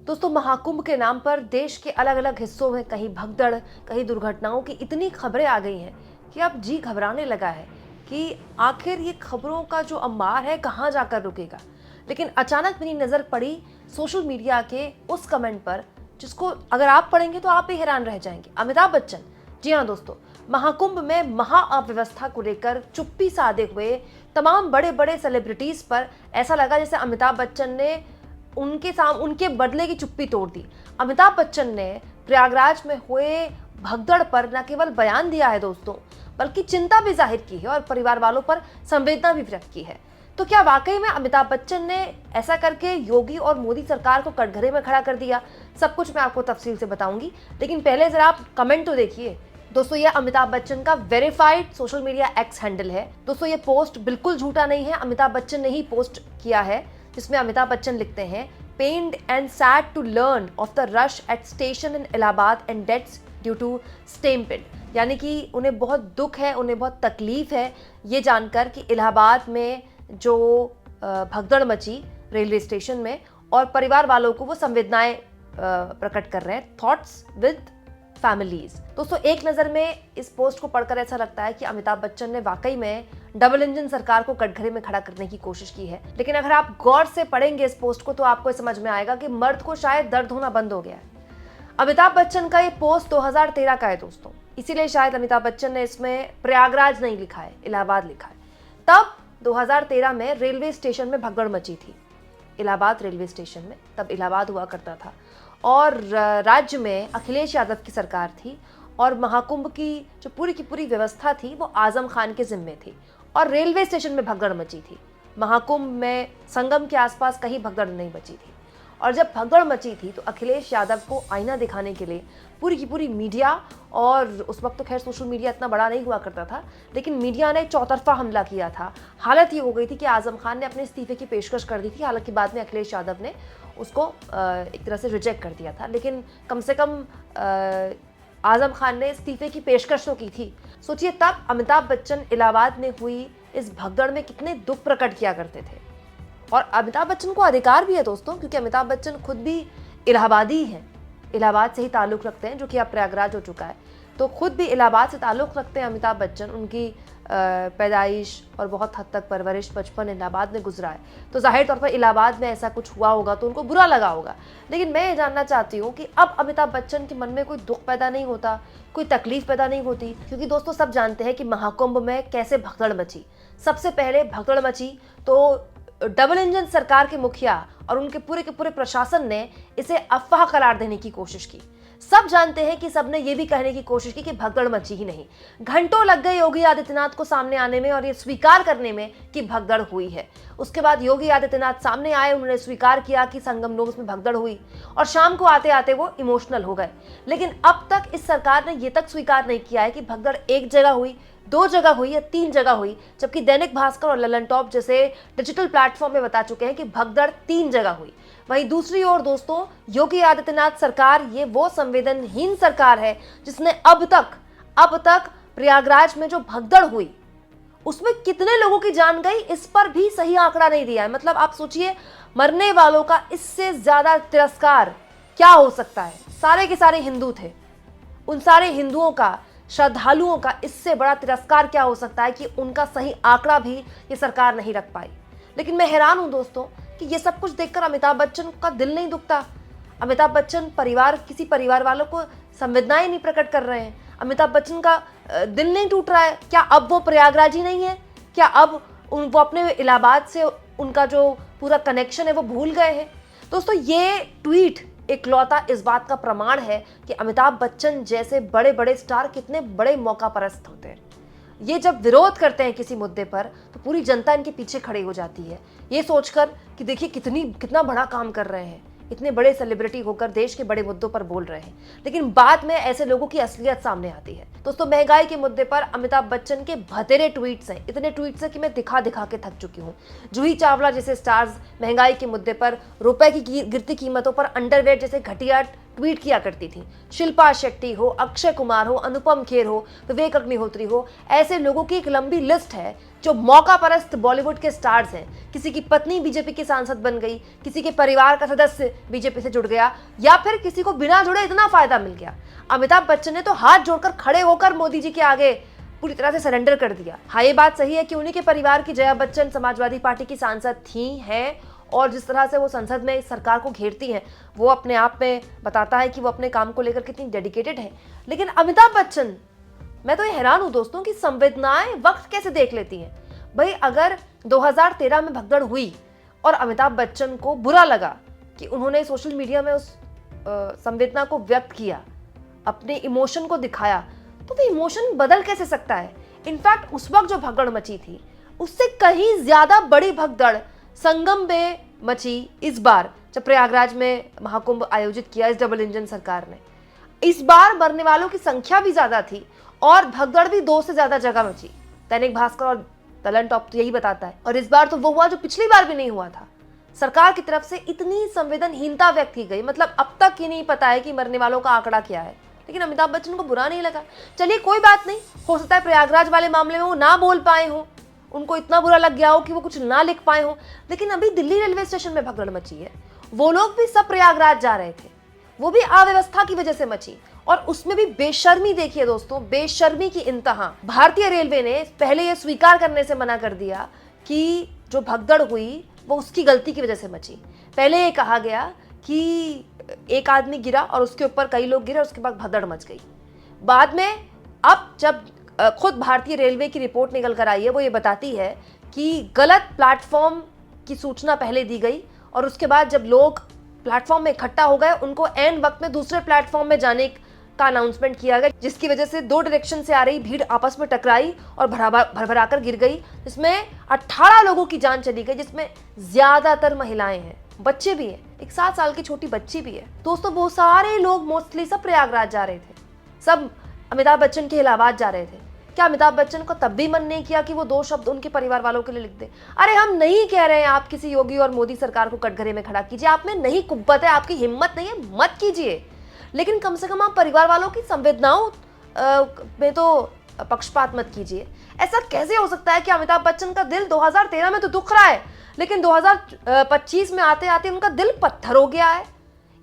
दोस्तों, महाकुंभ के नाम पर देश के अलग अलग हिस्सों में कहीं भगदड़, कहीं दुर्घटनाओं की इतनी खबरें आ गई हैं कि अब जी घबराने लगा है कि आखिर ये खबरों का जो अंबार है कहाँ जाकर रुकेगा। लेकिन अचानक मेरी नज़र पड़ी सोशल मीडिया के उस कमेंट पर, जिसको अगर आप पढ़ेंगे तो आप भी हैरान रह जाएंगे। अमिताभ बच्चन, जी हाँ दोस्तों, महाकुंभ में महा अव्यवस्था को लेकर चुप्पी साधे हुए तमाम बड़े बड़े सेलिब्रिटीज पर ऐसा लगा जैसे अमिताभ बच्चन ने उनके बदले की चुप्पी तोड़ दी। अमिताभ बच्चन ने प्रयागराज में हुए भगदड़ पर न केवल बयान दिया है दोस्तों, बल्कि चिंता भी जाहिर की है और परिवार वालों पर संवेदना भी व्यक्त की है। तो क्या वाकई में अमिताभ बच्चन ने ऐसा करके योगी और मोदी सरकार को कटघरे में खड़ा कर दिया? सब कुछ मैं आपको तफसील से बताऊंगी, लेकिन पहले जरा आप कमेंट तो देखिए। दोस्तों, ये अमिताभ बच्चन का verified social media x handle है। दोस्तों, ये पोस्ट बिल्कुल झूठा नहीं है, अमिताभ बच्चन ने ही पोस्ट किया है, जिसमें अमिताभ बच्चन लिखते हैं, pained and sad to learn of the rush at station in Allahabad and deaths due to stampede. यानी कि उन्हें बहुत दुख है, उन्हें बहुत तकलीफ है ये जानकर कि इलाहाबाद में जो भगदड़ मची रेलवे स्टेशन में, और परिवार वालों को वो संवेदनाएं प्रकट कर रहे हैं, थॉट्स विद फैमिलीज। दोस्तों, एक नज़र में इस पोस्ट को पढ़कर ऐसा लगता है कि अमिताभ बच्चन ने वाकई में डबल इंजन सरकार को कटघरे में खड़ा करने की कोशिश की है। लेकिन अगर आप गौर से पढ़ेंगे इस पोस्ट को तो आपको समझ में आएगा कि मर्द को शायद दर्द होना बंद हो गया है। अमिताभ बच्चन का ये पोस्ट 2013 का है दोस्तों, इसीलिए शायद अमिताभ बच्चन ने इसमें प्रयागराज नहीं लिखा है, इलाहाबाद लिखा है। तब 2013 में रेलवे स्टेशन में भगदड़ मची थी, इलाहाबाद रेलवे स्टेशन में, तब इलाहाबाद हुआ करता था, और राज्य में अखिलेश यादव की सरकार थी, और महाकुंभ की जो पूरी की पूरी व्यवस्था थी वो आजम खान के जिम्मे थी, और रेलवे स्टेशन में भगदड़ मची थी। महाकुंभ में संगम के आसपास कहीं भगदड़ नहीं मची थी। और जब भगदड़ मची थी तो अखिलेश यादव को आईना दिखाने के लिए पूरी की पूरी मीडिया, और उस वक्त तो खैर सोशल मीडिया इतना बड़ा नहीं हुआ करता था, लेकिन मीडिया ने चौतरफा हमला किया था। हालत ये हो गई थी कि आजम खान ने अपने इस्तीफे की पेशकश कर दी थी, हालांकि बाद में अखिलेश यादव ने उसको एक तरह से रिजेक्ट कर दिया था, लेकिन कम से कम आजम खान ने इस्तीफे की पेशकश तो की थी। सोचिए, तब अमिताभ बच्चन इलाहाबाद में हुई इस भगदड़ में कितने दुख प्रकट किया करते थे। और अमिताभ बच्चन को अधिकार भी है दोस्तों, क्योंकि अमिताभ बच्चन खुद भी इलाहाबादी हैं, इलाहाबाद से ही ताल्लुक़ रखते हैं, जो कि अब प्रयागराज हो चुका है। तो खुद भी इलाहाबाद से ताल्लुक़ रखते हैं अमिताभ बच्चन। उनकी पैदाइश और बहुत हद तक परवरिश, बचपन इलाहाबाद में गुजरा है, तो जाहिर तौर पर इलाहाबाद में ऐसा कुछ हुआ होगा तो उनको बुरा लगा होगा। लेकिन मैं ये जानना चाहती हूँ कि अब अमिताभ बच्चन के मन में कोई दुख पैदा नहीं होता, कोई तकलीफ पैदा नहीं होती? क्योंकि दोस्तों, सब जानते हैं कि महाकुंभ में कैसे भगदड़ मची। सबसे पहले भगदड़ मची तो डबल इंजन सरकार के मुखिया और उनके पूरे के पूरे प्रशासन ने इसे अफवाह करार देने की कोशिश की। सब जानते हैं कि सबने ये भी कहने की कोशिश की कि भगदड़ मची ही नहीं। घंटों लग गए योगी आदित्यनाथ को सामने आने में और ये स्वीकार करने में कि भगदड़ हुई है। उसके बाद योगी आदित्यनाथ सामने आए, उन्होंने स्वीकार किया कि संगम लोग में भगदड़ हुई, और शाम को आते आते वो इमोशनल हो गए। लेकिन अब तक इस सरकार ने ये तक स्वीकार नहीं किया है कि भगदड़ एक जगह हुई, 2 जगह हुई या 3 जगह हुई, जबकि दैनिक भास्कर और ललन टॉप जैसे डिजिटल प्लेटफॉर्म में बता चुके हैं कि भगदड़ 3 जगह हुई। वहीं दूसरी ओर दोस्तों, योगी आदित्यनाथ सरकार ये वो संवेदनहीन सरकार है जिसने अब तक प्रयागराज में जो भगदड़ हुई उसमें कितने लोगों की जान गई, इस पर भी सही आंकड़ा नहीं दिया है। मतलब आप सोचिए, मरने वालों का इससे ज्यादा तिरस्कार क्या हो सकता है? सारे के सारे हिंदू थे, उन सारे हिंदुओं का, श्रद्धालुओं का इससे बड़ा तिरस्कार क्या हो सकता है कि उनका सही आंकड़ा भी ये सरकार नहीं रख पाई। लेकिन मैं हैरान हूं दोस्तों कि ये सब कुछ देखकर अमिताभ बच्चन का दिल नहीं दुखता। अमिताभ बच्चन किसी परिवार वालों को संवेदनाएं नहीं प्रकट कर रहे हैं। अमिताभ बच्चन का दिल नहीं टूट रहा है? क्या अब वो प्रयागराज ही नहीं है? क्या अब वो अपने इलाहाबाद से उनका जो पूरा कनेक्शन है वो भूल गए हैं? दोस्तों, ये ट्वीट इकलौता इस बात का प्रमाण है कि अमिताभ बच्चन जैसे बड़े बड़े स्टार कितने बड़े मौका परस्त होते हैं। ये जब विरोध करते हैं किसी मुद्दे पर तो पूरी जनता इनके पीछे खड़ी हो जाती है, ये सोचकर कि देखिए कितना बड़ा काम कर रहे हैं, इतने बड़े सेलिब्रिटी होकर देश के बड़े मुद्दों पर बोल रहे हैं। लेकिन बाद में ऐसे लोगों की असलियत सामने आती है। दोस्तों, महंगाई के मुद्दे पर अमिताभ बच्चन के भतेरे ट्वीट्स हैं, इतने ट्वीट्स हैं कि मैं दिखा दिखा के थक चुकी हूँ। जूही चावला जैसे स्टार्स महंगाई के मुद्दे पर, रुपए की गिरती कीमतों पर अंडरवेयर जैसे घटिया ट्वीट किया करती थी। शिल्पा शेट्टी हो, अक्षय कुमार हो, अनुपम खेर हो, विवेक अग्निहोत्री हो, ऐसे लोगों की एक लंबी लिस्ट है जो मौका परस्त बॉलीवुड के स्टार्स हैं। किसी की पत्नी बीजेपी की सांसद बन गई, किसी के परिवार का सदस्य बीजेपी से जुड़ गया, या फिर किसी को बिना जुड़े इतना फायदा मिल गया। अमिताभ बच्चन ने तो हाथ जोड़कर खड़े होकर मोदी जी के आगे पूरी तरह से सरेंडर कर दिया। हाँ, ये बात सही है कि उन्हीं के परिवार की जया बच्चन समाजवादी पार्टी की सांसद थी, हैं, और जिस तरह से वो संसद में इस सरकार को घेरती हैं, वो अपने आप में बताता है कि वो अपने काम को लेकर कितनी डेडिकेटेड है। लेकिन अमिताभ बच्चन, मैं तो ये हैरान हूं दोस्तों कि संवेदनाएं वक्त कैसे देख लेती हैं। भाई, अगर 2013 में भगदड़ हुई और अमिताभ बच्चन को बुरा लगा कि उन्होंने सोशल मीडिया में उस संवेदना को व्यक्त किया, अपने इमोशन को दिखाया, तो वो इमोशन बदल कैसे सकता है। इनफैक्ट उस वक्त जो भगदड़ मची थी, उससे कहीं ज्यादा बड़ी भगदड़ संगम में मची इस बार, जब प्रयागराज में महाकुंभ आयोजित किया इस डबल इंजन सरकार ने। इस बार मरने वालों की संख्या भी ज्यादा थी और भगदड़ भी 2 से ज्यादा जगह मची। दैनिक भास्कर और तलन टॉप तो यही बताता है। और इस बार तो वो हुआ जो पिछली बार भी नहीं हुआ था। सरकार की तरफ से इतनी संवेदनहीनता व्यक्त की गई, मतलब अब तक ही नहीं पता है कि मरने वालों का आंकड़ा क्या है। लेकिन अमिताभ बच्चन को बुरा नहीं लगा। चलिए कोई बात नहीं, हो सकता है प्रयागराज वाले मामले में वो ना बोल पाए हो, उनको इतना बुरा लग गया हो कि वो कुछ ना लिख पाए हो। लेकिन अभी दिल्ली रेलवे स्टेशन में भगदड़ मची है, वो लोग भी सब प्रयागराज जा रहे थे, वो भी अव्यवस्था की वजह से मची। और उसमें भी बेशर्मी देखिए दोस्तों, बेशर्मी की इंतहा। भारतीय रेलवे ने पहले यह स्वीकार करने से मना कर दिया कि जो भगदड़ हुई वो उसकी गलती की वजह से मची। पहले ये कहा गया कि एक आदमी गिरा और उसके ऊपर कई लोग गिरे, उसके बाद भगदड़ मच गई। बाद में अब जब खुद भारतीय रेलवे की रिपोर्ट निकल कर आई है, वो ये बताती है कि गलत प्लेटफॉर्म की सूचना पहले दी गई और उसके बाद जब लोग प्लेटफॉर्म में इकट्ठा हो गए, उनको एन वक्त में दूसरे प्लेटफॉर्म में जाने का अनाउंसमेंट किया गया, जिसकी वजह से 2 डायरेक्शन से आ रही भीड़ आपस में टकराई और भरभराकर गिर गई, जिसमें 18 लोगों की जान चली गई, जिसमें ज्यादातर महिलाएं हैं, बच्चे भी हैं, एक 7 साल की छोटी बच्ची भी है। दोस्तों, वो सारे लोग मोस्टली सब प्रयागराज जा रहे थे, सब अमिताभ बच्चन के इलाहाबाद जा रहे थे। क्या अमिताभ बच्चन को तब भी मन नहीं किया कि वो 2 शब्द उनके परिवार वालों के लिए लिख दे? अरे हम नहीं कह रहे हैं आप किसी योगी और मोदी सरकार को कटघरे में खड़ा कीजिए, आप में नहीं कुव्वत है, आपकी हिम्मत नहीं है, मत कीजिए। लेकिन कम से कम आप परिवार वालों की संवेदनाओं में तो पक्षपात मत कीजिए। ऐसा कैसे हो सकता है कि अमिताभ बच्चन का दिल 2013 में तो दुख रहा है, लेकिन 2025 में आते आते उनका दिल पत्थर हो गया है?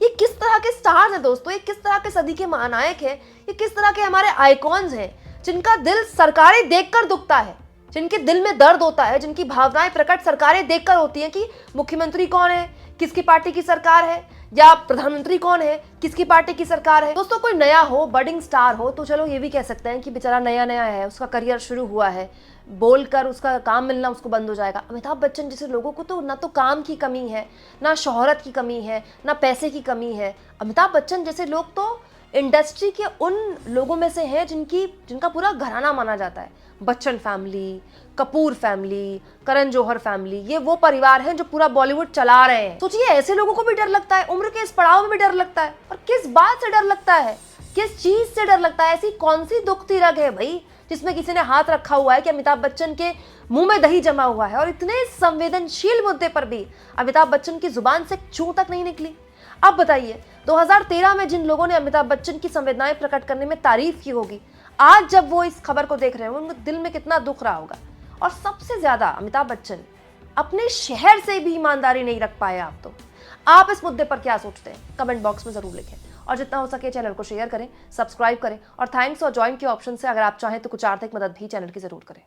ये किस तरह के स्टार्स हैं दोस्तों, ये किस तरह के सदी के महानायक हैं, ये किस तरह के हमारे आइकॉन्स हैं, जिनका दिल सरकारें देखकर दुखता है, जिनके दिल में दर्द होता है, जिनकी भावनाएं प्रकट सरकारें देखकर होती हैं कि मुख्यमंत्री कौन है, किसकी पार्टी की सरकार है, या प्रधानमंत्री कौन है, किसकी पार्टी की सरकार है। दोस्तों, कोई नया हो, बडिंग स्टार हो, तो चलो ये भी कह सकते हैं कि बेचारा नया नया है, उसका करियर शुरू हुआ है, बोलकर उसका काम मिलना उसको बंद हो जाएगा। अमिताभ बच्चन जैसे लोगों को तो ना तो काम की कमी है, ना शोहरत की कमी है, ना पैसे की कमी है। अमिताभ बच्चन जैसे लोग तो इंडस्ट्री के उन लोगों में से हैं जिनका पूरा घराना माना जाता है। Bachchan family, Kapoor family, Karan Johar family, ये वो परिवार हैं जो पूरा बॉलीवुड चला रहे हैं। सोचिए, ऐसे लोगों को भी डर लगता है, उम्र के इस पड़ाव में भी डर लगता है। और किस बात से डर लगता है, किस चीज से डर लगता है? ऐसी कौन सी दुखती रग है भाई जिसमें किसी ने हाथ रखा हुआ है कि अमिताभ बच्चन के मुंह में दही जमा हुआ है? और इतने संवेदनशील मुद्दे पर भी अमिताभ बच्चन की जुबान से चूं तक नहीं निकली। अब बताइए, 2013 में जिन लोगों ने अमिताभ बच्चन की संवेदनाएं प्रकट करने में तारीफ की होगी, आज जब वो इस खबर को देख रहे हैं, उनके दिल में कितना दुख रहा होगा। और सबसे ज्यादा अमिताभ बच्चन अपने शहर से भी ईमानदारी नहीं रख पाए। आप इस मुद्दे पर क्या सोचते हैं? कमेंट बॉक्स में जरूर लिखें और जितना हो सके चैनल को शेयर करें, सब्सक्राइब करें और थैंक्स और ज्वाइन के ऑप्शन से अगर आप चाहें तो कुछ आर्थिक मदद भी चैनल की जरूर करें।